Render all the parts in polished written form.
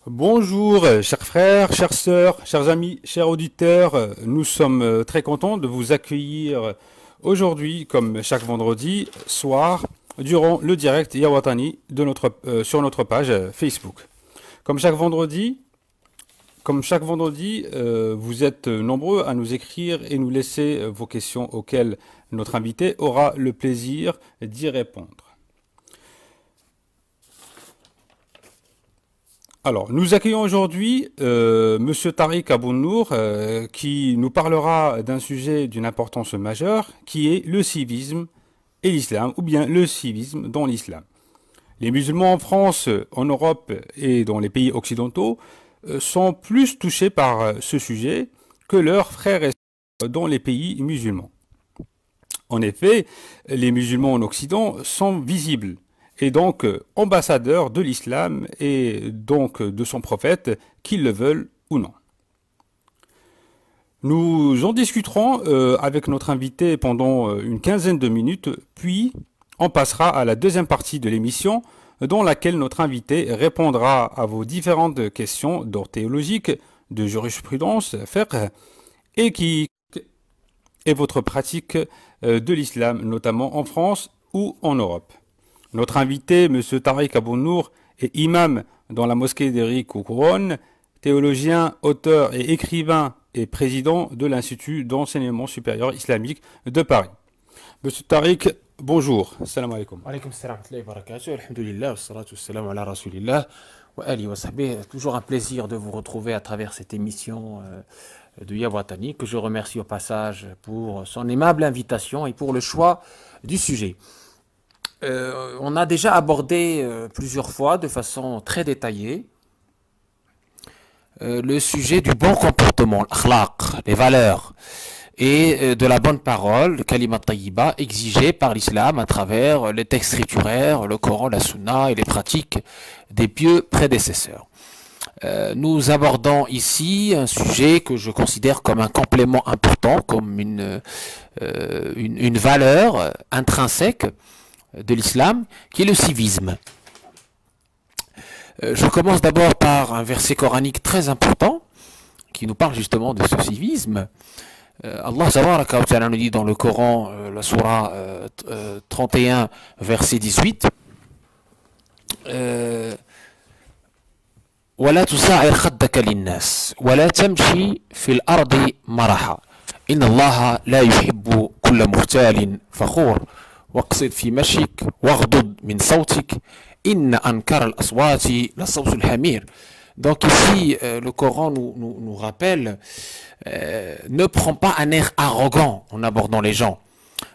Bonjour, chers frères, chères sœurs, chers amis, chers auditeurs. Nous sommes très contents de vous accueillir aujourd'hui, comme chaque vendredi soir, durant le direct Yawatani sur notre page Facebook. Comme chaque vendredi, vous êtes nombreux à nous écrire et nous laisser vos questions auxquelles notre invité aura le plaisir d'y répondre. Alors, nous accueillons aujourd'hui Monsieur Tariq Abou-Nour qui nous parlera d'un sujet d'une importance majeure qui est le civisme et l'islam, ou bien le civisme dans l'islam. Les musulmans en France, en Europe et dans les pays occidentaux sont plus touchés par ce sujet que leurs frères et sœurs dans les pays musulmans. En effet, les musulmans en Occident sont visibles et donc ambassadeurs de l'islam et donc de son prophète, qu'ils le veulent ou non. Nous en discuterons avec notre invité pendant une quinzaine de minutes, puis on passera à la deuxième partie de l'émission, dans laquelle notre invité répondra à vos différentes questions d'ordre théologique, de jurisprudence, fiqh, et votre pratique de l'islam, notamment en France ou en Europe. Notre invité, M. Tariq Abou-Nour, est imam dans la mosquée d'Éric Couronne, théologien, auteur et écrivain et président de l'Institut d'enseignement supérieur islamique de Paris. M. Tariq, bonjour. Salam alaikum. Alaikum salam wa barakatuh. Alhamdulillah, wa salatu wa salam ala rasulillah, wa ali wa sahbihi. Toujours un plaisir de vous retrouver à travers cette émission de Yawatani, que je remercie au passage pour son aimable invitation et pour le choix du sujet. On a déjà abordé plusieurs fois de façon très détaillée le sujet du bon comportement, l'akhlaq, les valeurs, et de la bonne parole, le kalimat tayyiba, exigé par l'islam à travers les textes scripturaires, le Coran, la Sunna et les pratiques des pieux prédécesseurs. Nous abordons ici un sujet que je considère comme un complément important, comme une valeur intrinsèque de l'islam, qui est le civisme. Je commence d'abord par un verset coranique très important qui nous parle justement de ce civisme. Allah tabaraka wa ta'ala nous dit dans le Coran, la surah 31, verset 18, وَلَا تُسَعِرْ خَدَّكَ لِلنَّاسِ وَلَا تَمْشِي فِي الْأَرْضِ مَرَحًا إِنَّ اللَّهَ لَا يُحِبُّ كُلَّ مُخْتَالٍ فَخُورٍ واقصد في مشيك واغضض من صوتك إن أنكر الأصوات لصوت الحمير. Donc ici, le Coran nous rappelle, ne prends pas un air arrogant en abordant les gens.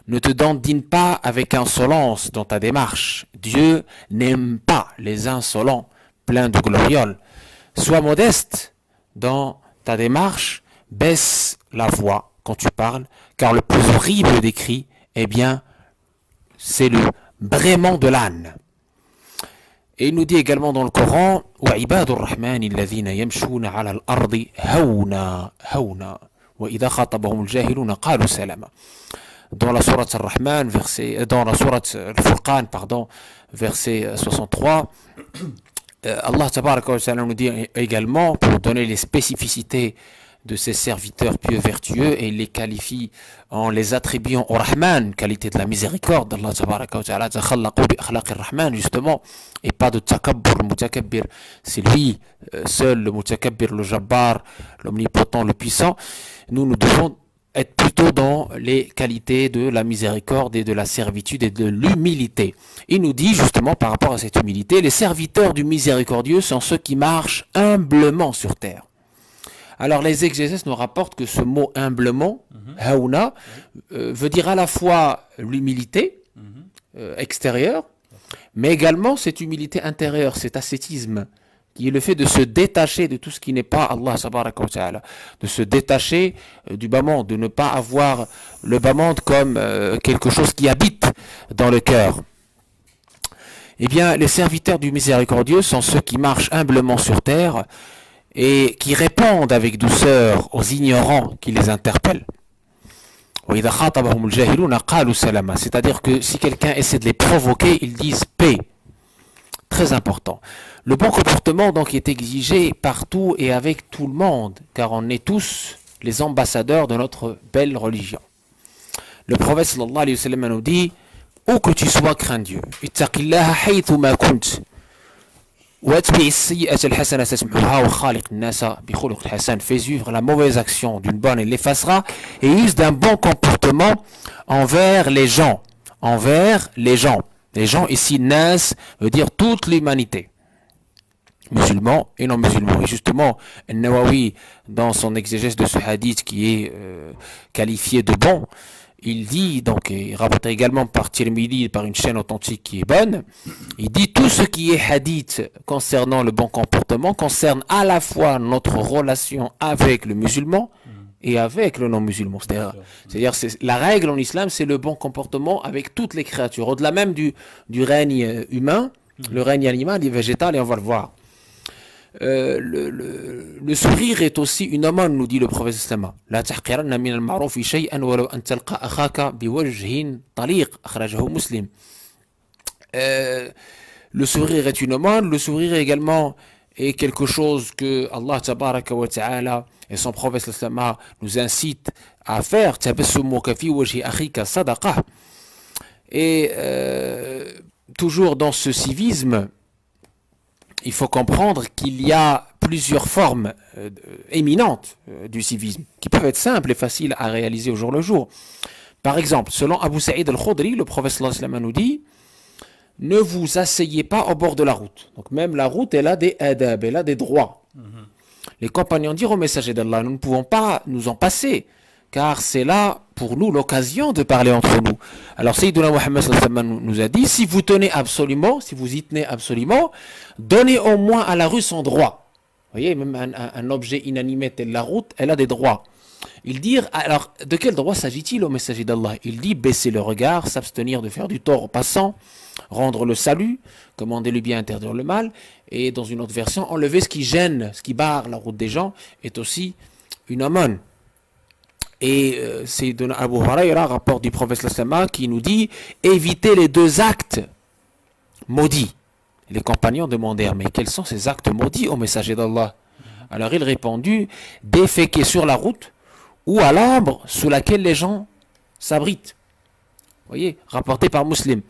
Ne te dandine pas avec insolence dans ta démarche. Dieu n'aime pas les insolents, pleins de glorioles. Sois modeste dans ta démarche, baisse la voix quand tu parles, car le plus horrible des cris, eh bien, c'est le braiement de l'âne. Et il nous dit également dans le Coran, وَعِبَادُ الرَّحْمَنِ الَّذِينَ يَمْشُونَ عَلَى الْأَرْضِ هَوْنًا هَوْنًا وَإِذَا خَاطَبَهُمُ الْجَاهِلُونَ قَالُوا سَلَامًا. Dans la sourate Ar-Rahman, dans la sourate Al-Furqan, pardon, verset 63, Allah tabaraka wa ta'ala nous dit également, pour donner les spécificités de ses serviteurs pieux vertueux, et il les qualifie en les attribuant au Rahman, qualité de la miséricorde. Allah tabaraka wa ta'ala takhallaqu bi akhlaqir Rahman, justement, et pas de takabbur, le mutakabbir, c'est lui seul, le mutakabbir, le jabbar, l'omnipotent, le puissant. Nous devons être plutôt dans les qualités de la miséricorde et de la servitude et de l'humilité. Il nous dit justement par rapport à cette humilité, les serviteurs du miséricordieux sont ceux qui marchent humblement sur terre. Alors les exégèses nous rapportent que ce mot humblement, haouna, veut dire à la fois l'humilité extérieure, mais également cette humilité intérieure, cet ascétisme, qui est le fait de se détacher de tout ce qui n'est pas Allah tabaraka wa ta'ala, de se détacher du bas monde, de ne pas avoir le bas monde comme quelque chose qui habite dans le cœur. Eh bien, les serviteurs du miséricordieux sont ceux qui marchent humblement sur terre et qui répondent avec douceur aux ignorants qui les interpellent. C'est-à-dire que si quelqu'un essaie de les provoquer, ils disent paix. Très important. Le bon comportement donc est exigé partout et avec tout le monde, car on est tous les ambassadeurs de notre belle religion. Le prophète sallallahu alayhi wa sallam nous dit, où que tu sois, crains Dieu. Ittaqillaha haythu ma kunt. Fais suivre la mauvaise action d'une bonne et l'effacera, et use d'un bon comportement envers les gens. Envers les gens. Les gens ici, nas veut dire toute l'humanité. Musulmans et non musulmans. Et justement, Nawawi, dans son exégèse de ce hadith qui est qualifié de bon, il dit, donc, et rapporté également par Tirmidhi, par une chaîne authentique qui est bonne, il dit tout ce qui est hadith concernant le bon comportement concerne à la fois notre relation avec le musulman et avec le non-musulman. C'est-à-dire la règle en islam, c'est le bon comportement avec toutes les créatures, au-delà même du règne humain, le règne animal et végétal, et on va le voir. Le sourire est aussi une aumône, nous dit le prophète sallallahu alayhi wa sallam. La tahqiranna min al-ma'ruf shay'an walau an talqa akhaka biwajhin taliq, akhrajahu Muslim. Le sourire est une aumône, le sourire également est quelque chose que Allah tabaraka wa ta'ala et son prophète sallallahu alayhi wa sallam nous incite à faire. Tabassumuka fi wajhi akhika sadaqah. Et toujours dans ce civisme, il faut comprendre qu'il y a plusieurs formes éminentes du civisme, qui peuvent être simples et faciles à réaliser au jour le jour. Par exemple, selon Abu Sa'id al-Khudri, le prophète sallallahu alayhi wa sallam nous dit, ne vous asseyez pas au bord de la route. Donc même la route, elle a des adab, elle a des droits. Les compagnons dirent au messager d'Allah, nous ne pouvons pas nous en passer, car c'est là pour nous l'occasion de parler entre nous. Alors Sayyiduna Muhammad sallallahu alayhi wa sallam nous a dit, si vous tenez absolument, si vous y tenez absolument, donnez au moins à la rue son droit. Vous voyez, même un objet inanimé tel la route, elle a des droits. Il dit, alors de quel droit s'agit-il au messager d'Allah? Il dit, baisser le regard, s'abstenir de faire du tort aux passants, rendre le salut, commander le bien, interdire le mal, et dans une autre version, enlever ce qui gêne, ce qui barre la route des gens, est aussi une aumône. Et c'est de Abu Hurayra, rapport du prophète sallallahu alayhi wa sallam, qui nous dit, évitez les deux actes maudits. Les compagnons demandèrent, mais quels sont ces actes maudits au messager d'Allah? Alors il répondit, déféquer sur la route ou à l'ombre sous laquelle les gens s'abritent. Vous voyez, rapporté par Muslim.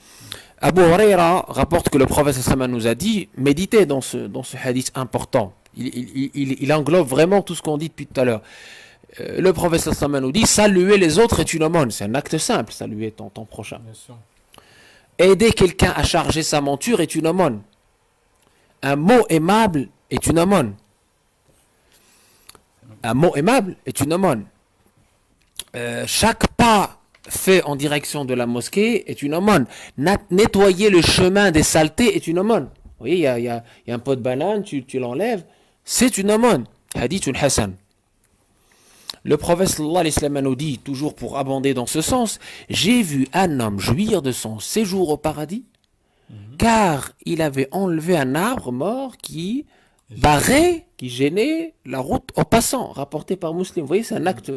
Abu Hurayra rapporte que le prophète sallallahu alayhi wa sallam nous a dit, méditez dans ce hadith important. Il englobe vraiment tout ce qu'on dit depuis tout à l'heure. Le prophète sallallahu alayhi wa sallam nous dit, saluer les autres est une aumône. C'est un acte simple, saluer ton prochain. Aider quelqu'un à charger sa monture est une aumône. Un mot aimable est une aumône. Un mot aimable est une aumône. Chaque pas fait en direction de la mosquée est une aumône. Nettoyer le chemin des saletés est une aumône. Vous voyez, il y a un pot de banane, tu l'enlèves, c'est une aumône. Hadith Hassan. Le prophète sallallahu alayhi wa sallam nous dit, toujours pour abonder dans ce sens, j'ai vu un homme jouir de son séjour au paradis, car il avait enlevé un arbre mort qui barrait, qui gênait la route aux passants, rapporté par Muslim. Vous voyez, c'est un acte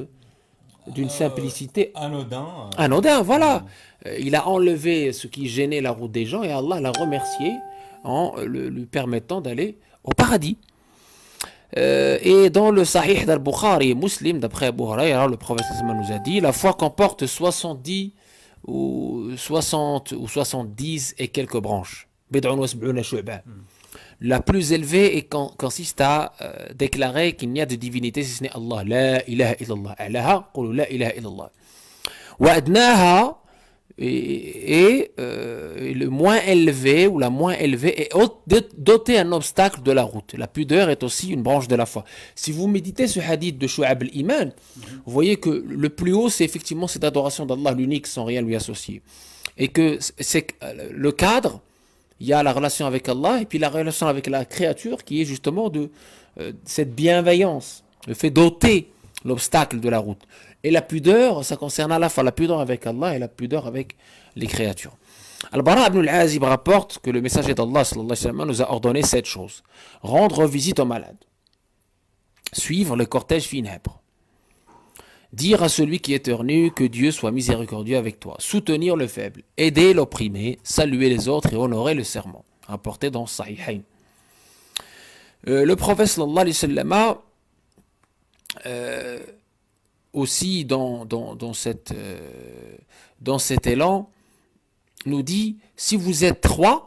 d'une simplicité anodin. Anodin, voilà. Il a enlevé ce qui gênait la route des gens et Allah l'a remercié en lui permettant d'aller au paradis. Et dans le Sahih d'Al-Bukhari et Muslim, d'après Abu Hurayra, le prophète nous a dit, la foi comporte 70 ou 60 ou 70 et quelques branches. La plus élevée consiste à déclarer qu'il n'y a de divinité si ce n'est Allah. La ilaha illallah. Alaha, qulu la ilaha illallah. Wa adnaha, et le moins élevé ou la moins élevée est doter un obstacle de la route. La pudeur est aussi une branche de la foi. Si vous méditez ce hadith de Shu'ab al-Iman, vous voyez que le plus haut, c'est effectivement cette adoration d'Allah, l'unique, sans rien lui associer. Et que c'est le cadre, il y a la relation avec Allah et puis la relation avec la créature qui est justement de cette bienveillance, le fait d'ôter l'obstacle de la route. Et la pudeur, ça concerne à la fois la pudeur avec Allah et la pudeur avec les créatures. Al-Bara ibn al-Azib rapporte que le messager d'Allah sallallahu alayhi wa sallam nous a ordonné 7 choses. Rendre visite aux malades. suivre le cortège funèbre. Dire à celui qui est éternu que Dieu soit miséricordieux avec toi. Soutenir le faible. Aider l'opprimé. Saluer les autres et honorer le serment. Rapporté dans Sahihain. Le prophète sallallahu alayhi wa sallam, aussi dans cet élan, nous dit, si vous êtes 3,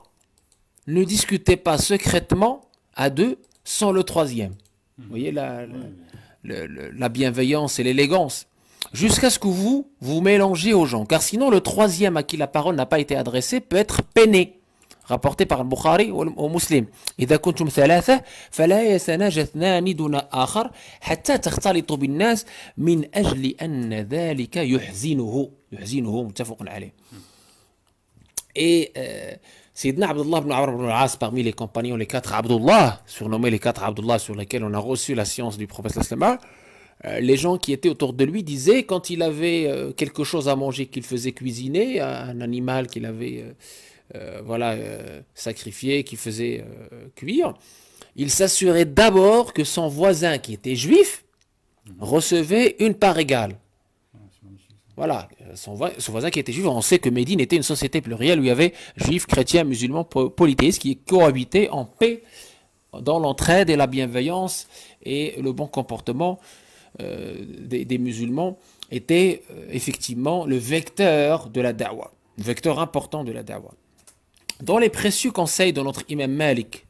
ne discutez pas secrètement à 2 sans le 3e. Vous voyez la bienveillance et l'élégance. Jusqu'à ce que vous mélangez aux gens. Car sinon, le 3e à qui la parole n'a pas été adressée peut être peiné. Rapporté par le Bukhari au Muslim. إذا كنتم ثلاثة فلا يتناجى اثنان دون آخر حتى تختلطوا بالناس من أجل أن ذلك يحزنه متفق عليه. Et Sayyidina Abdullah ibn Amr ibn al-As, parmi les compagnons, les 4 Abdullah, surnommés les 4 Abdullah sur lesquels on a reçu la science du prophète sallallahu les gens qui étaient autour de lui disaient, quand il avait quelque chose à manger qu'il faisait cuisiner, un animal qu'il avait sacrifié, qu'il faisait cuire, il s'assurait d'abord que son voisin qui était juif recevait une part égale. Voilà, son voisin qui était juif, on sait que Médine était une société plurielle où il y avait juifs, chrétiens, musulmans, polythéistes qui cohabitaient en paix dans l'entraide et la bienveillance et le bon comportement des musulmans était effectivement le vecteur de la da'wah, le vecteur important de la da'wah. Dans les précieux conseils de notre imam Malik,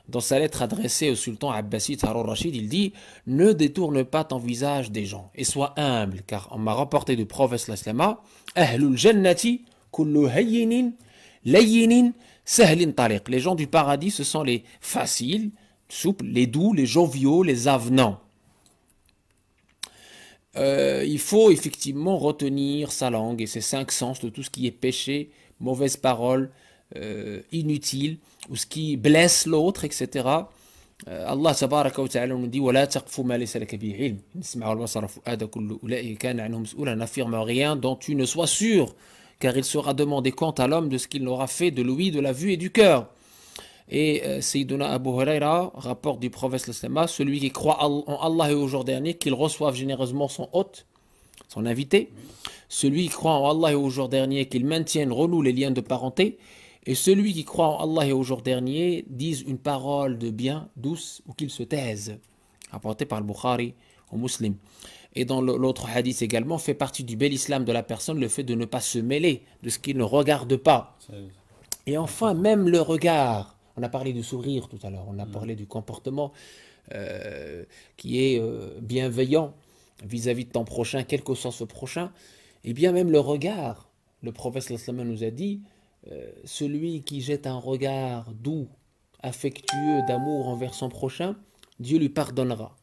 dans sa lettre adressée au sultan Abbasid Harun Rashid, il dit « Ne détourne pas ton visage des gens et sois humble, car on m'a rapporté du prophète sallallahu Ahlul jannati kullu hayyinin layyinin sahlin tariq » Les gens du paradis, ce sont les faciles, souples, les doux, les joviaux, les avenants. Il faut effectivement retenir sa langue et ses 5 sens de tout ce qui est péché, mauvaise parole, inutile, ou ce qui blesse l'autre, etc. Allah tabaraka wa ta'ala nous dit وَلَا تَقْفُ مَا لَيْسَ لَكَ بِهِ عِلْمٍ إِنَّ الْبَصَرَ فُؤَادَ كُلُّ أُولَئِكَ كَانَ عَنْهُ مَسْئُولًا. N'affirme rien dont tu ne sois sûr, car il sera demandé compte à l'homme de ce qu'il aura fait de l'ouïe, de la vue et du cœur. Et Sayyiduna Abu Huraira rapporte du prophète sallallahu alayhi wa sallam, celui qui croit en Allah et au jour dernier, qu'il reçoive généreusement son hôte, son invité, celui qui croit en Allah et au jour dernier, qu'il maintienne, renoue les liens de parenté, et celui qui croit en Allah et au jour dernier dise une parole de bien douce ou qu'il se taise. Rapporté par le Bukhari au Muslim. Et dans l'autre hadith également, fait partie du bel islam de la personne le fait de ne pas se mêler de ce qu'il ne regarde pas. Et enfin, même le regard. On a parlé du sourire tout à l'heure, on a parlé du comportement qui est bienveillant vis-à-vis de ton prochain, quel que soit ce prochain. Et bien même le regard, le prophète sallallahu alayhi wa sallam nous a dit, celui qui jette un regard doux, affectueux, d'amour envers son prochain, Dieu lui pardonnera.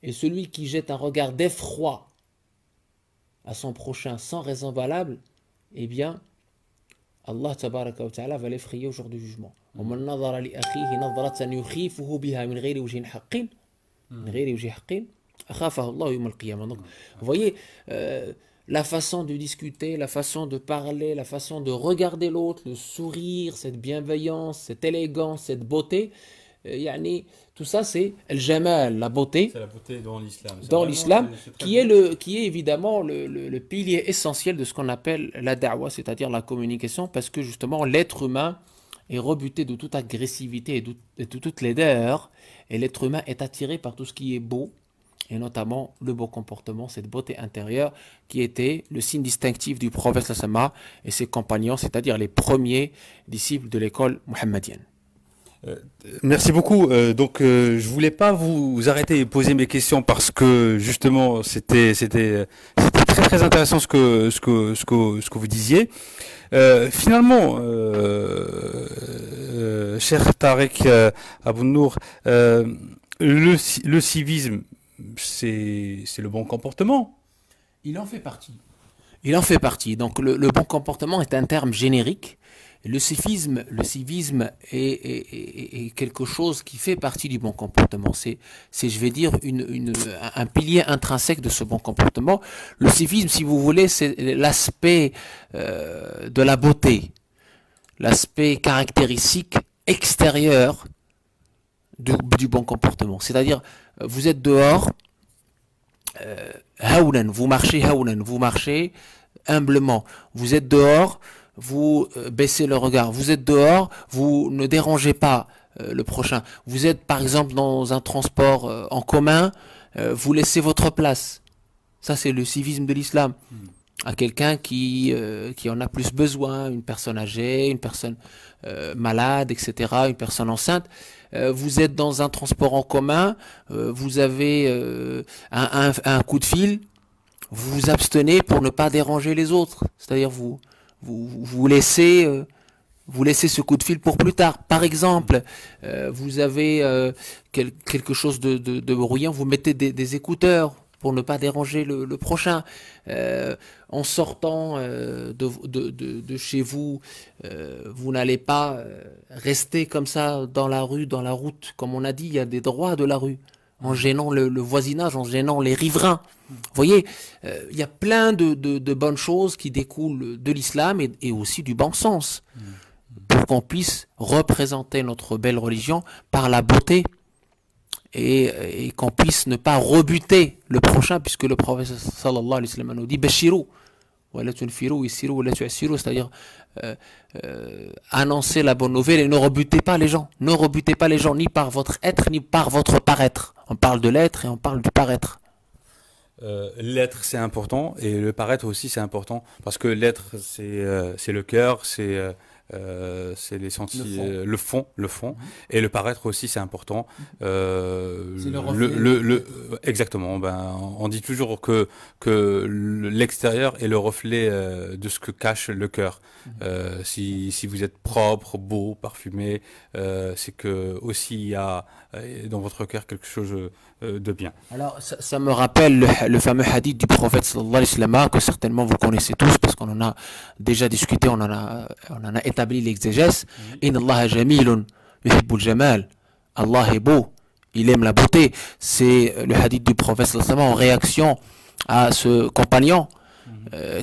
Et celui qui jette un regard d'effroi à son prochain sans raison valable, eh bien, Allah tabaraka wa ta'ala va l'effrayer au jour du jugement. وَمَنْ نَظَرَ لِأَخِيهِ نَظْرَةً يُخِيفُهُ بِهَا مِنْ غَيْرِ وَجْهٍ حَقٍّ مِنْ غَيْرِ وَجْهٍ حَقٍّ أَخَافَهُ اللَّهُ يَوْمَ الْقِيَامَةِ. Donc, vous voyez, la façon de discuter, la façon de parler, la façon de regarder l'autre, le sourire, cette bienveillance, cette élégance, cette beauté, tout ça c'est el jamal, la beauté. C'est la beauté dans l'islam. Dans l'islam, qui est évidemment le pilier essentiel de ce qu'on appelle la da'wah, c'est-à-dire la communication, parce que justement l'être humain est rebuté de toute agressivité et de toute laideur, et l'être humain est attiré par tout ce qui est beau, et notamment le beau comportement, cette beauté intérieure qui était le signe distinctif du prophète sallallahu et ses compagnons, c'est-à-dire les premiers disciples de l'école muhammadienne. Merci beaucoup. Donc, je voulais pas vous arrêter et poser mes questions parce que justement, c'était très très intéressant ce que vous disiez. Finalement, cher Tarek Abou-Nour, le civisme, c'est le bon comportement. Il en fait partie. Il en fait partie. Donc le bon comportement est un terme générique. Le civisme est quelque chose qui fait partie du bon comportement. C'est je vais dire, un pilier intrinsèque de ce bon comportement. Le civisme, si vous voulez, c'est l'aspect de la beauté, l'aspect caractéristique extérieur du bon comportement. C'est-à-dire, vous êtes dehors, hawlan, vous marchez humblement. Vous êtes dehors, vous baissez le regard. Vous êtes dehors, vous ne dérangez pas le prochain. Vous êtes par exemple dans un transport en commun, vous laissez votre place. Ça c'est le civisme de l'islam. À quelqu'un qui en a plus besoin, une personne âgée, une personne malade, etc., une personne enceinte. Vous êtes dans un transport en commun, vous avez un coup de fil, vous vous abstenez pour ne pas déranger les autres. C'est-à-dire vous laissez ce coup de fil pour plus tard. Par exemple, vous avez quelque chose de bruyant, vous mettez des écouteurs pour ne pas déranger le prochain. En sortant de chez vous, vous n'allez pas rester comme ça dans la rue, dans la route. Comme on a dit, il y a des droits de la rue, en gênant le voisinage, en gênant les riverains. Vous voyez, il y a plein de bonnes choses qui découlent de l'islam et aussi du bon sens, pour qu'on puisse représenter notre belle religion par la beauté, et qu'on puisse ne pas rebuter le prochain, puisque le prophète sallallahu alayhi wa sallam nous dit Bashiru, wa la tunfiru, yassiru, wa la tu'assiru, c'est-à-dire annoncer la bonne nouvelle et ne rebutez pas les gens. Ne rebutez pas les gens, ni par votre être, ni par votre paraître. On parle de l'être et on parle du paraître. L'être c'est important et le paraître aussi c'est important, parce que l'être c'est le cœur, c'est les sentis, le fond. Et le paraître aussi c'est important. C'est le reflet. Exactement. Ben, on dit toujours que l'extérieur est le reflet de ce que cache le cœur. Si vous êtes propre, beau, parfumé, c'est que aussi il y a dans votre cœur quelque chose de bien. Alors ça me rappelle le fameux hadith du prophète sallallahu alayhi wa sallam, que certainement vous connaissez tous parce qu'on en a déjà discuté, on en a établi l'exégèse. Inna Allah jamilun yuhibbul jamal. Allah est beau, il aime la beauté. C'est le hadith du prophète sallallahu alayhi wa sallam en réaction à ce compagnon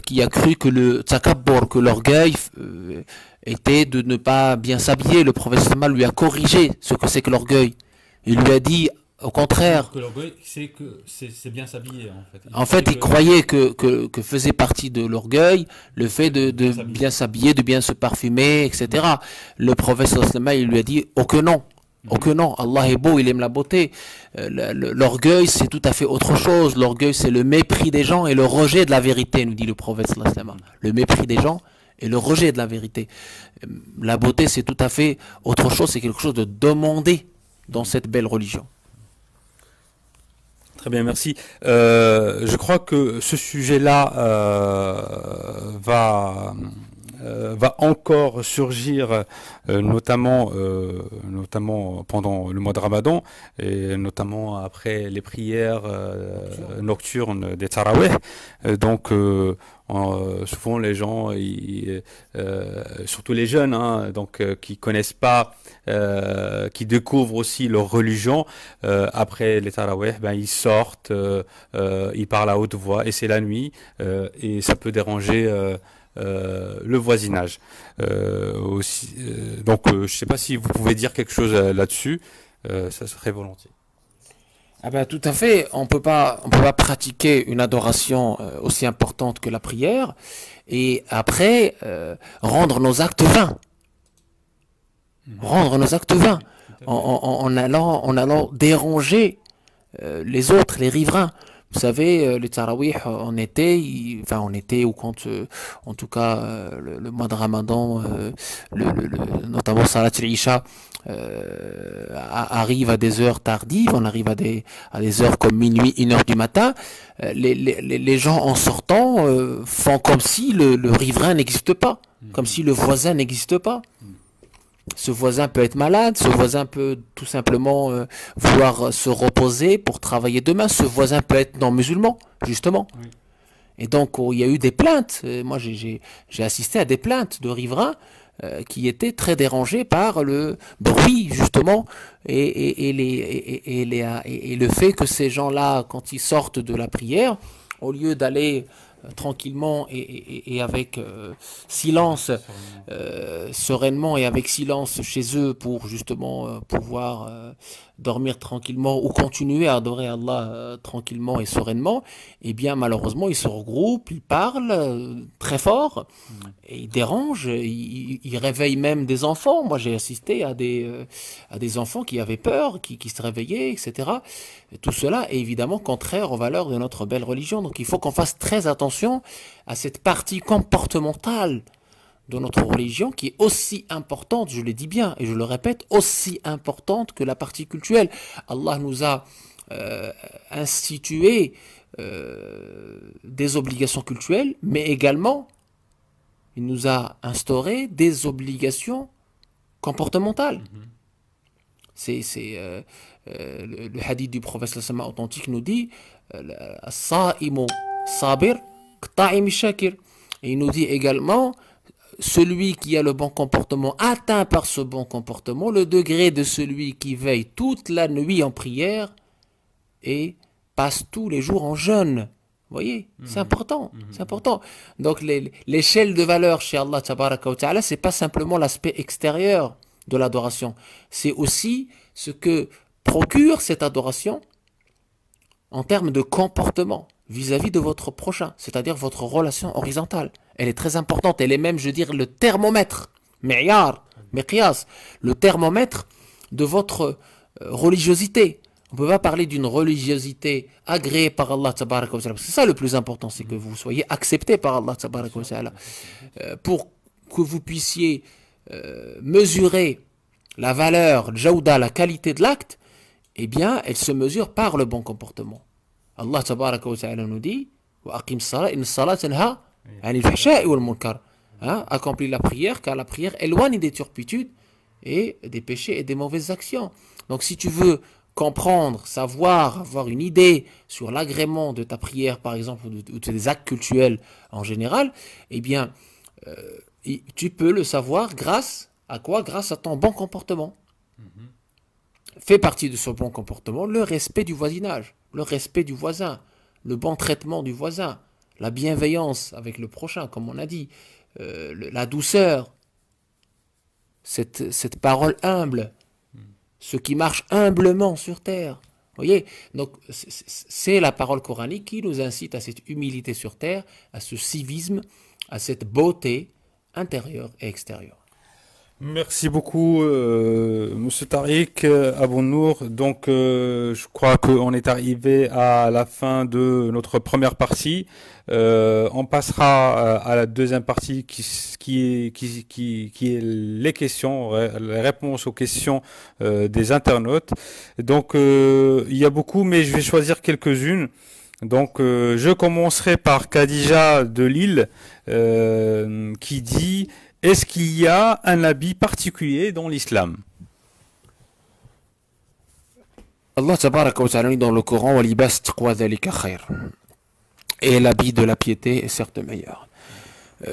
qui a cru que le takabbur, que l'orgueil était de ne pas bien s'habiller. Le prophète sallallahu alayhi wa sallam lui a corrigé ce que c'est que l'orgueil. Il lui a dit au contraire. Que l'orgueil, c'est bien s'habiller en fait. En fait, il croyait que faisait partie de l'orgueil le fait de bien s'habiller, de bien se parfumer, etc. Le prophète sallallahu alayhi wa sallam, il lui a dit oh que non. Oh que non, Allah est beau, il aime la beauté. L'orgueil, c'est tout à fait autre chose. L'orgueil, c'est le mépris des gens et le rejet de la vérité, nous dit le prophète sallallahu alayhi wa sallam. Le mépris des gens et le rejet de la vérité. La beauté, c'est tout à fait autre chose, c'est quelque chose de demandé dans cette belle religion. Très bien, merci. Je crois que ce sujet-là va encore surgir, notamment pendant le mois de Ramadan, et notamment après les prières nocturnes des Tarawih. Donc, souvent les gens, surtout les jeunes, hein, donc qui connaissent pas, qui découvrent aussi leur religion, après les Tarawih, ben ils sortent, ils parlent à haute voix, et c'est la nuit, et ça peut déranger le voisinage. Donc, je ne sais pas si vous pouvez dire quelque chose là-dessus, ça serait volontiers. Ah ben, tout à fait. On peut pas pratiquer une adoration aussi importante que la prière et après rendre nos actes vains. Rendre nos actes vains en allant déranger les autres, les riverains. Vous savez, les tarawih en été, ou quand, en tout cas, le mois de Ramadan, notamment Salat al-Isha, arrive à des heures tardives, on arrive à des heures comme minuit, 1h du matin, les gens en sortant font comme si le riverain n'existe pas, comme si le voisin n'existe pas. Ce voisin peut être malade, ce voisin peut tout simplement vouloir se reposer pour travailler demain, ce voisin peut être non-musulman, justement. Oui. Et donc, il y a eu des plaintes. Moi, j'ai assisté à des plaintes de riverains qui étaient très dérangés par le bruit, justement, et le fait que ces gens-là, quand ils sortent de la prière, au lieu d'aller tranquillement et avec silence, sereinement et avec silence chez eux pour justement pouvoir dormir tranquillement ou continuer à adorer Allah tranquillement et sereinement, eh bien malheureusement ils se regroupent, ils parlent très fort et ils dérangent, ils réveillent même des enfants. Moi j'ai assisté à des enfants qui avaient peur, qui se réveillaient, etc. Et tout cela est évidemment contraire aux valeurs de notre belle religion. Donc il faut qu'on fasse très attention à cette partie comportementale de notre religion qui est aussi importante, je le dis bien et je le répète, aussi importante que la partie cultuelle. Allah nous a institué des obligations cultuelles, mais également il nous a instauré des obligations comportementales. Le hadith du prophète sallallahu authentique nous dit As-sa'imu sabir k'ta'imi shakir. Et il nous dit également celui qui a le bon comportement atteint par ce bon comportement le degré de celui qui veille toute la nuit en prière et passe tous les jours en jeûne. Vous voyez, c'est important, c'est important. Donc l'échelle de valeur chez Allah tabaraka wa ta'ala, c'est pas simplement l'aspect extérieur de l'adoration, c'est aussi ce que procure cette adoration en termes de comportement vis-à-vis de votre prochain, c'est-à-dire votre relation horizontale. Elle est très importante, elle est même, je veux dire, le thermomètre, mi'yar, miqyas, le thermomètre de votre religiosité. On ne peut pas parler d'une religiosité agréée par Allah tabaraka wa ta'ala. C'est ça le plus important, c'est que vous soyez accepté par Allah tabaraka wa ta'ala. Pour que vous puissiez mesurer la valeur, le jawda, la qualité de l'acte, eh bien, elle se mesure par le bon comportement. Allah tabaraka wa ta'ala nous dit wa aqim salat in salat tanha 'anil fahsha'i wal munkar. Accomplis la prière, car la prière éloigne des turpitudes et des péchés et des mauvaises actions. Donc si tu veux comprendre, savoir, avoir une idée sur l'agrément de ta prière, par exemple, ou de tes actes cultuels en général, eh bien, tu peux le savoir grâce à quoi? Grâce à ton bon comportement. Fait partie de ce bon comportement le respect du voisinage, le respect du voisin, le bon traitement du voisin, la bienveillance avec le prochain, comme on a dit, la douceur, cette parole humble, ce qui marche humblement sur terre. Voyez, donc c'est la parole coranique qui nous incite à cette humilité sur terre, à ce civisme, à cette beauté intérieure et extérieure. Merci beaucoup, Monsieur Tariq, Abou Nour. Donc, je crois qu'on est arrivé à la fin de notre première partie. On passera à la deuxième partie qui est les questions, les réponses aux questions des internautes. Donc, il y a beaucoup, mais je vais choisir quelques-unes. Donc, je commencerai par Khadija de Lille, qui dit: est-ce qu'il y a un habit particulier dans l'islam? Allah tabaraka wa ta'ala dit dans le Coran walibas taqwa dhalika khair. Et l'habit de la piété est certes meilleur.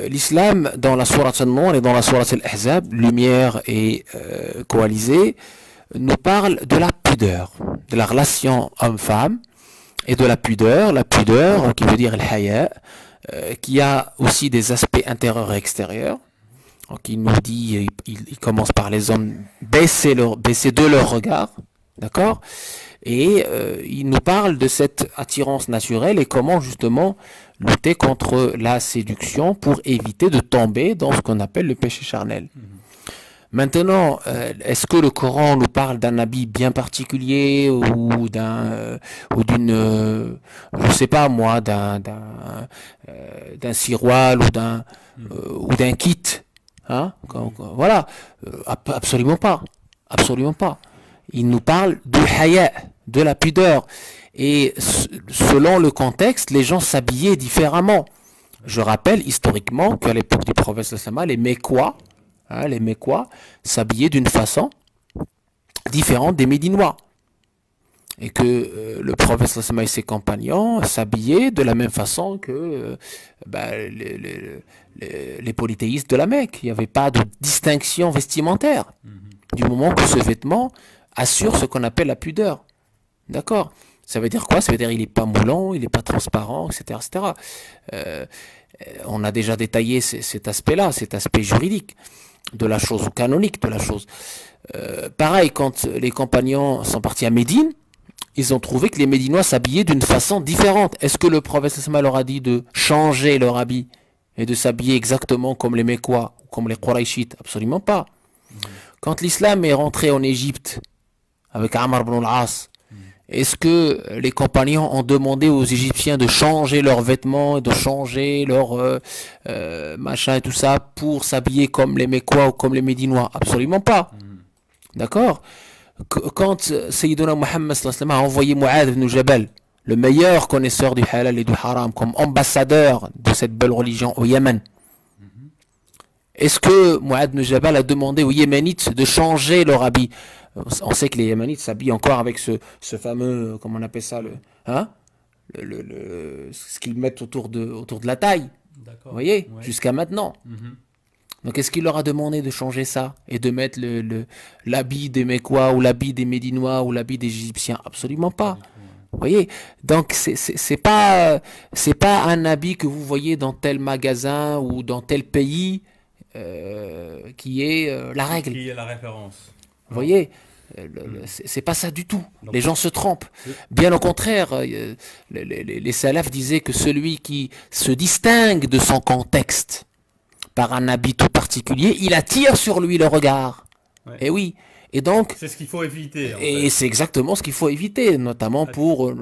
L'islam, dans la sourate An-Nur et dans la sourate Al-Ahzab, lumière et coalisée, nous parle de la pudeur, de la relation homme-femme et de la pudeur qui veut dire al-haya, qui a aussi des aspects intérieurs et extérieurs. Donc il nous dit, il commence par les hommes baisser de leur regard, d'accord, et il nous parle de cette attirance naturelle et comment justement lutter contre la séduction pour éviter de tomber dans ce qu'on appelle le péché charnel. Maintenant, est-ce que le Coran nous parle d'un habit bien particulier ou d'une, je sais pas moi, d'un siroil ou d'un kit? Voilà, absolument pas, absolument pas. Il nous parle du haya, de la pudeur, et selon le contexte, les gens s'habillaient différemment. Je rappelle historiquement qu'à l'époque du prophète sallallahu alayhi wa sallam, les Mécois s'habillaient d'une façon différente des Médinois, et que le prophète sallallahu alayhi wa sallam et ses compagnons s'habillaient de la même façon que les polythéistes de la Mecque. Il n'y avait pas de distinction vestimentaire, du moment que ce vêtement assure ce qu'on appelle la pudeur. D'accord? Ça veut dire quoi? Ça veut dire il n'est pas moulant, il n'est pas transparent, etc. etc. Euh, on a déjà détaillé cet aspect-là, cet aspect juridique de la chose, ou canonique de la chose. Pareil, quand les compagnons sont partis à Médine, ils ont trouvé que les Médinois s'habillaient d'une façon différente. Est-ce que le prophète sallallahu leur a dit de changer leur habit et de s'habiller exactement comme les Mécois ou comme les Qurayshites? Absolument pas. Quand l'islam est rentré en Égypte avec Amr ibn al-As, est-ce que les compagnons ont demandé aux Égyptiens de changer leurs vêtements, de changer leur machin et tout ça pour s'habiller comme les Mécois ou comme les Médinois? Absolument pas. D'accord? Quand Sayyiduna Muhammad sallallahu alayhi wa sallam a envoyé Mu'adh ibn Jabal, le meilleur connaisseur du halal et du haram, comme ambassadeur de cette belle religion au Yémen, est-ce que Mu'adh ibn Jabal a demandé aux Yéménites de changer leur habit? On sait que les Yéménites s'habillent encore avec ce fameux, comment on appelle ça, ce qu'ils mettent autour de la taille. Vous voyez, ouais. Jusqu'à maintenant. Donc est-ce qu'il leur a demandé de changer ça et de mettre l'habit des Mécois ou l'habit des Médinois ou l'habit des Égyptiens? Absolument pas. Vous voyez, donc c'est pas un habit que vous voyez dans tel magasin ou dans tel pays qui est la règle. Qui est la référence. Vous voyez, c'est pas ça du tout. Donc, les gens se trompent. Bien au contraire, les salafs disaient que celui qui se distingue de son contexte par un habit tout particulier, il attire sur lui le regard. Ouais. Et oui. Et donc, c'est ce qu'il faut éviter. Et c'est exactement ce qu'il faut éviter, notamment pour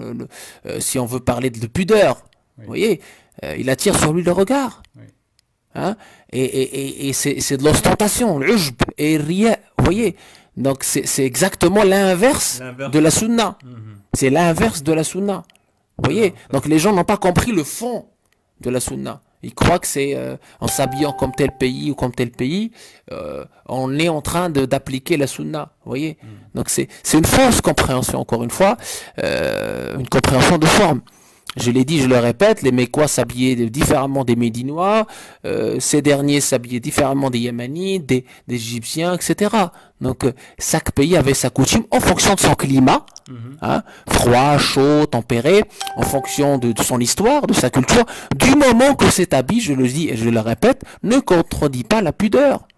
si on veut parler de pudeur. Oui. Vous voyez, il attire sur lui le regard. Oui. Hein? Et c'est de l'ostentation, l'ujb et riya. Vous voyez, donc c'est exactement l'inverse de la sunna. C'est l'inverse de la sunna. Vous voyez, donc les gens n'ont pas compris le fond de la sunna. Ils croient que c'est en s'habillant comme tel pays ou comme tel pays, on est en train d'appliquer la sunna. Vous voyez, donc c'est une fausse compréhension, encore une fois, une compréhension de forme. Je l'ai dit, je le répète, les Mécois s'habillaient différemment des Médinois, ces derniers s'habillaient différemment des Yéménites, des Égyptiens, etc. Donc chaque pays avait sa coutume en fonction de son climat, hein, froid, chaud, tempéré, en fonction de son histoire, de sa culture, du moment que cet habit, je le dis et je le répète, ne contredit pas la pudeur.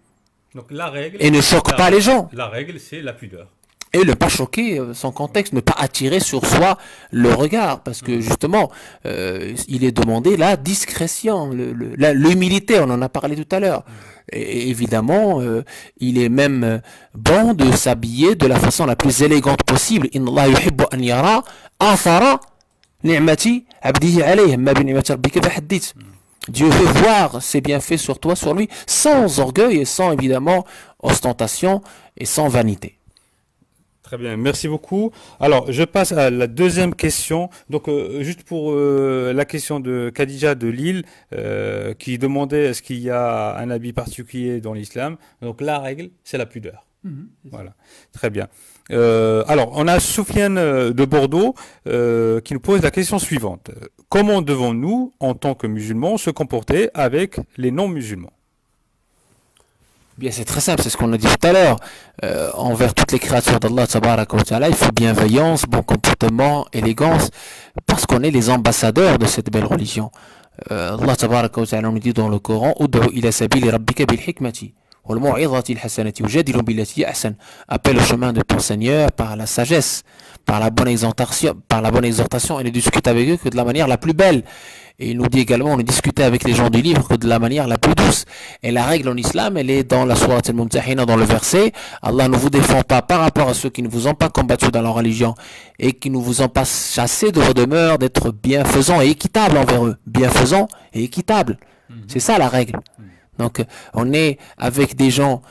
Donc la règle, et ne choque pas les gens. La règle, c'est la pudeur. Et ne pas choquer son contexte, ne pas attirer sur soi le regard, parce que justement, il est demandé la discrétion, l'humilité, on en a parlé tout à l'heure. Et évidemment, il est même bon de s'habiller de la façon la plus élégante possible. Inna Allah yuhibbu an yara athara ni'mati abdihi alayhi ma bi ni'mati rabbika fahaddith. Dieu veut voir ses bienfaits sur toi, sur lui, sans orgueil et sans évidemment ostentation et sans vanité. Très bien, merci beaucoup. Alors, je passe à la deuxième question. Donc, juste pour la question de Khadija de Lille, qui demandait est-ce qu'il y a un habit particulier dans l'islam. Donc, la règle, c'est la pudeur. Voilà, très bien. Alors, on a Soufiane de Bordeaux qui nous pose la question suivante. Comment devons-nous, en tant que musulmans, se comporter avec les non-musulmans? Bien, c'est très simple, c'est ce qu'on a dit tout à l'heure. Envers toutes les créatures d'Allah, il faut bienveillance, bon comportement, élégance, parce qu'on est les ambassadeurs de cette belle religion. Allah nous dit dans le Coran, ila sabili rabbika bil hikmati wal mu'izati al hasanati wajadilu billati ahsan. Appelle au chemin de ton Seigneur par la sagesse, par la bonne exhortation, et ne discute avec eux que de la manière la plus belle. Et il nous dit également, on ne discute avec les gens du livre que de la manière la plus douce. Et la règle en islam, elle est dans la sourate al-Mumtahina, dans le verset. Allah ne vous défend pas par rapport à ceux qui ne vous ont pas combattu dans leur religion et qui ne vous ont pas chassé de vos demeures d'être bienfaisants et équitables envers eux. Bienfaisants et équitables. C'est ça la règle. Donc, on est avec des gens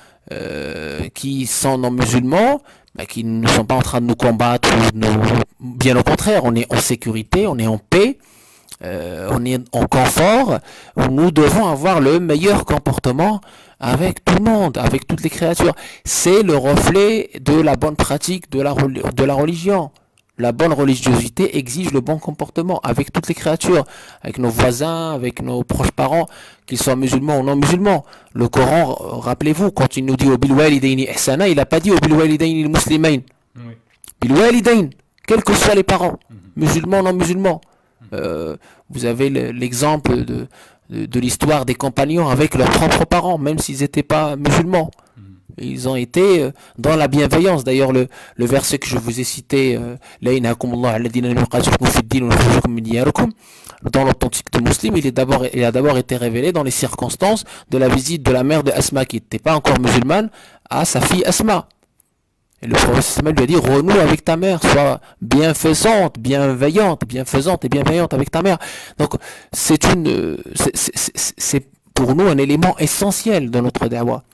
qui sont non musulmans, qui ne sont pas en train de nous combattre, bien au contraire, on est en sécurité, on est en paix. On est en confort, où nous devons avoir le meilleur comportement avec tout le monde, avec toutes les créatures. C'est le reflet de la bonne pratique de la religion. La bonne religiosité exige le bon comportement avec toutes les créatures, avec nos voisins, avec nos proches parents, qu'ils soient musulmans ou non musulmans. Le Coran, rappelez-vous, quand il nous dit au bil walidayni ihsana, il n'a pas dit au bil walidayni muslimain. Bil walidayn. quels que soient les parents, musulmans, non musulmans. Vous avez l'exemple de l'histoire des compagnons avec leurs propres parents, même s'ils n'étaient pas musulmans. Ils ont été dans la bienveillance. D'ailleurs, le verset que je vous ai cité, dans l'authentique de Muslim, il a d'abord été révélé dans les circonstances de la visite de la mère de Asma, qui n'était pas encore musulmane, à sa fille Asma. Et le prophète lui a dit, renoue avec ta mère, sois bienfaisante, bienveillante et bienveillante avec ta mère. Donc, c'est pour nous un élément essentiel de notre da'wah.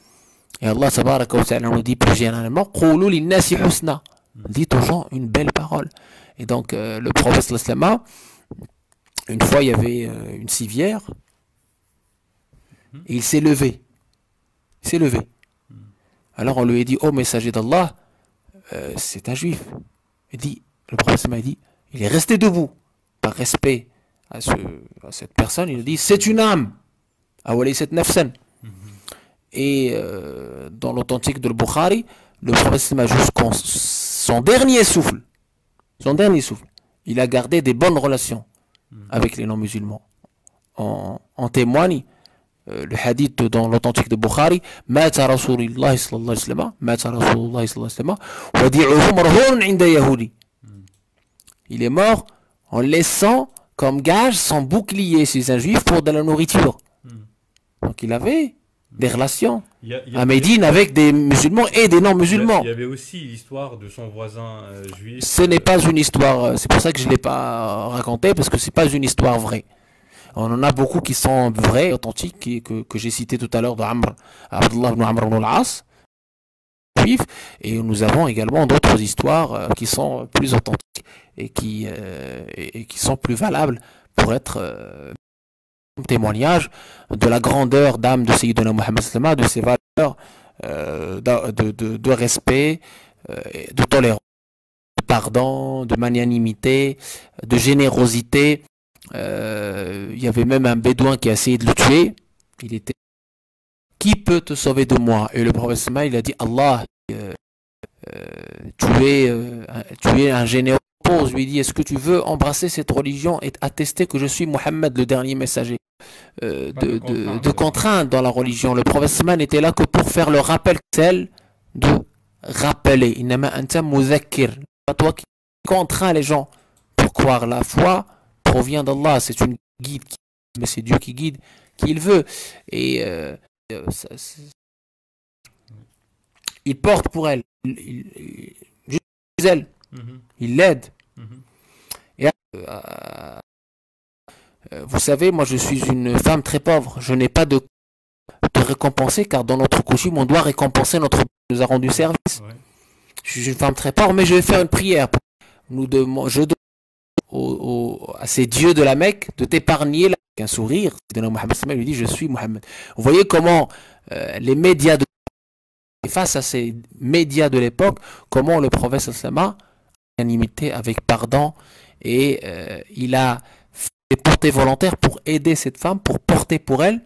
Et Allah tabaraka wa ta'ala nous dit plus généralement, qulu linnasi husna. Dites aux gens une belle parole. Et donc, le prophète sallallahu, une fois il y avait une civière, et il s'est levé. Alors on lui a dit, oh messager d'Allah, c'est un juif. Le prophète m'a dit, il est resté debout, par respect à cette personne, il a dit, c'est une âme. Awalaysat nafsan. Et dans l'authentique de Bukhari, le prophète m'a jusqu'en son dernier souffle, il a gardé des bonnes relations avec les non-musulmans. En témoigne le hadith dans l'authentique de Bukhari, Mata Rasulullah sallallahu alayhi wa sallam, wadi'uhum rahun inda yahudi. Il est mort en laissant comme gage son bouclier chez un juif pour de la nourriture. Donc il avait des relations à Médine avec des musulmans et des non-musulmans. Il y avait aussi l'histoire de son voisin juif. Ce n'est pas une histoire, c'est pour ça que je ne l'ai pas raconté, parce que ce n'est pas une histoire vraie. On en a beaucoup qui sont vrais, authentiques, que j'ai cité tout à l'heure de Abdullah ibn Amr ibn al-As, juif, et nous avons également d'autres histoires qui sont plus authentiques et qui sont plus valables pour être témoignage de la grandeur d'âme de Sayyidina Muhammad sallallahu alayhi wa sallam, de ses valeurs de respect, de tolérance, de pardon, de magnanimité, de générosité. Il y avait même un bédouin qui a essayé de le tuer. Il était, qui peut te sauver de moi? Et le prophète sallallahu il a dit, Allah, tu es un généreux. Je lui dis, est-ce que tu veux embrasser cette religion et attester que je suis Mohammed, le dernier messager? De contrainte dans la religion. Le prophète n'était là que pour faire le rappel, celle de rappeler. Innama anta mudhakkir. Pas toi qui contraint les gens pour croire. La foi provient d'Allah. C'est une guide, mais c'est Dieu qui guide qui il veut. Et il porte pour elle. Il l'aide. Et vous savez, moi je suis une femme très pauvre. Je n'ai pas de récompenser, car dans notre coutume, on doit récompenser notre nous a rendu service. Ouais. Je suis une femme très pauvre, mais je vais faire une prière. Je demande à ces dieux de la Mecque de t'épargner avec un sourire. Mohammed lui dit, je suis Mohammed. Vous voyez comment les médias face à ces médias de l'époque, comment le prophète sallallahu animité avec pardon, et il a fait porter volontaire pour aider cette femme, pour porter pour elle,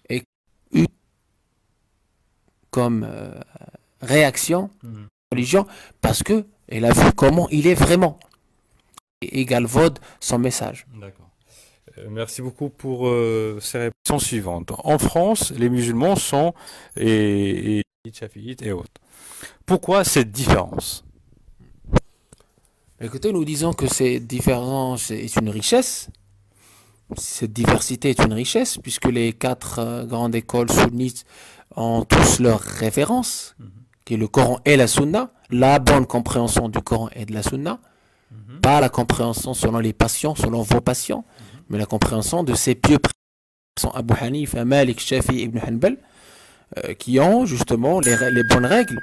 et comme réaction religion, parce que elle a vu comment il est vraiment, et galvaude son message. D'accord. Merci beaucoup pour ces réponses suivantes. En France, les musulmans sont et chafiites et autres. Pourquoi cette différence? Écoutez, nous disons que cette différence est une richesse. Cette diversité est une richesse, puisque les 4 grandes écoles sunnites ont tous leurs références, qui est le Coran et la Sunna, la bonne compréhension du Coran et de la Sunna, pas la compréhension selon les passions, selon vos passions, mais la compréhension de ces pieux sont Abu Hanifa, Malik, Shafi, Ibn Hanbal, qui ont justement les bonnes règles.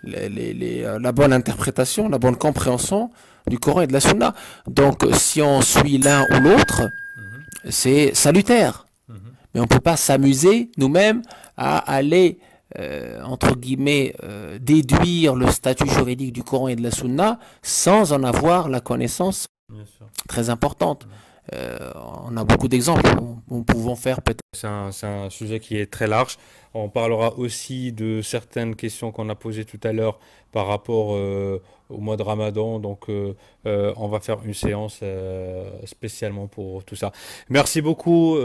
La bonne interprétation, la bonne compréhension du Coran et de la Sunna. Donc si on suit l'un ou l'autre, c'est salutaire. Mais on ne peut pas s'amuser nous-mêmes à aller, entre guillemets, déduire le statut juridique du Coran et de la Sunna sans en avoir la connaissance très importante. On a beaucoup d'exemples où nous pouvons faire peut-être. C'est un sujet qui est très large. On parlera aussi de certaines questions qu'on a posées tout à l'heure par rapport au mois de Ramadan. Donc, on va faire une séance spécialement pour tout ça. Merci beaucoup.